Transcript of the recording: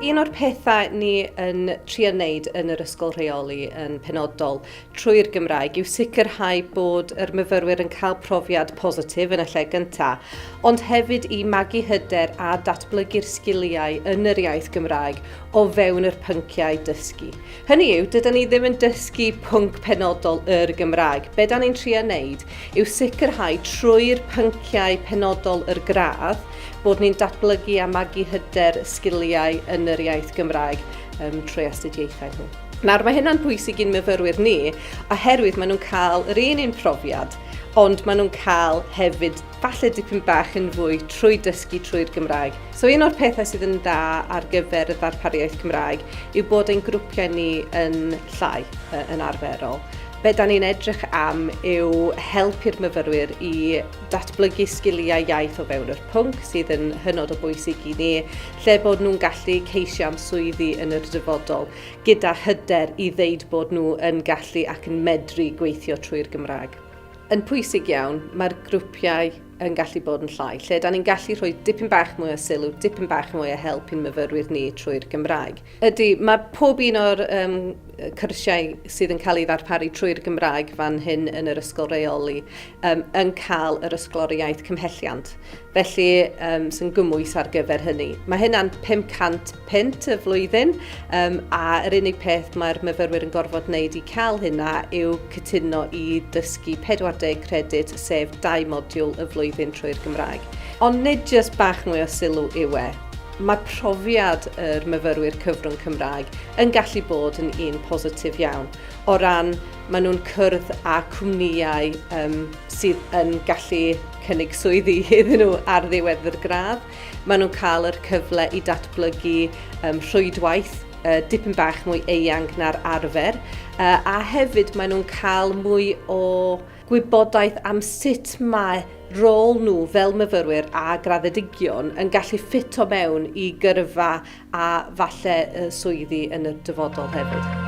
Un o'r pethau ni yn trio wneud yn yr ysgol rheoli yn penodol trwy'r Gymraeg yw sicrhau bod yr myfyrwyr yn cael profiad positif yn y lle gyntaf, ond hefyd i magu hyder a datblygu'r sgiliau yn yr iaith Gymraeg o fewn yr pynciau dysgu. Hynny yw, dydyn ni ddim yn dysgu pwnc penodol yr Gymraeg. Be da ni'n trio wneud yw sicrhau trwy'r pynciau penodol yr gradd bod ni'n datblygu a magu hyder sgiliau yn yr iaith Gymraeg trwy astudiaethau nhw. Nawr, mae hynna'n bwysig i'n myfyrwyr ni, oherwydd maen nhw'n cael yr un profiad, ond maen nhw'n cael hefyd falle dipyn bach yn fwy trwy dysgu trwy'r Gymraeg. So un o'r pethau sydd yn dda ar gyfer y ddarpariaeth Cymraeg yw bod ein grwpiau ni yn llai yn arferol. Be da ni'n edrych am yw helpu'r myfyrwyr i datblygu sgiliau iaith o fewn yr pwnc sydd yn hynod o bwysig i ni, lle bod nhw'n gallu ceisio am swyddi yn yr dyfodol, gyda hyder i ddeud bod nhw yn gallu ac yn medru gweithio trwy'r Gymraeg. Yn pwysig iawn, mae'r grwpiau yn gallu bod yn llai, lle da ni'n gallu rhoi dipyn bach mwy o sylw, dipyn bach mwy o help i'n myfyrwyr ni trwy'r Gymraeg. Mae pob un o'r cyrsiau sydd yn cael ei ddarparu trwy'r Gymraeg fan hyn yn yr ysgol reoli yn cael yr ysgloriaeth cymhelliant. Felly, sy'n gymwys ar gyfer hynny. Mae hynna'n 500 punt y flwyddyn, a yr unig peth mae'r myfyrwyr yn gorfod wneud i cael hynna yw cytuno i dysgu 40 credyd, sef 2 modiwl y flwyddyn trwy'r Gymraeg. Ond nid jyst bach mwy o sylw yw e. Mae profiad yr myfyrwyr cyfrwng Cymraeg yn gallu bod yn un positif iawn. O ran, maen nhw'n cwrdd â cwmnïau sydd yn gallu cynnig swyddi iddyn nhw ar ddiwedd yr gradd. Maen nhw'n cael yr cyfle i datblygu rhwydwaith dipyn bach mwy eang na'r arfer, a hefyd maen nhw'n cael mwy o gwybodaeth am sut mae rôl nhw fel myfyrwyr a graddedigion yn gallu ffito mewn i gyrfa a falle swyddi yn y dyfodol hefyd.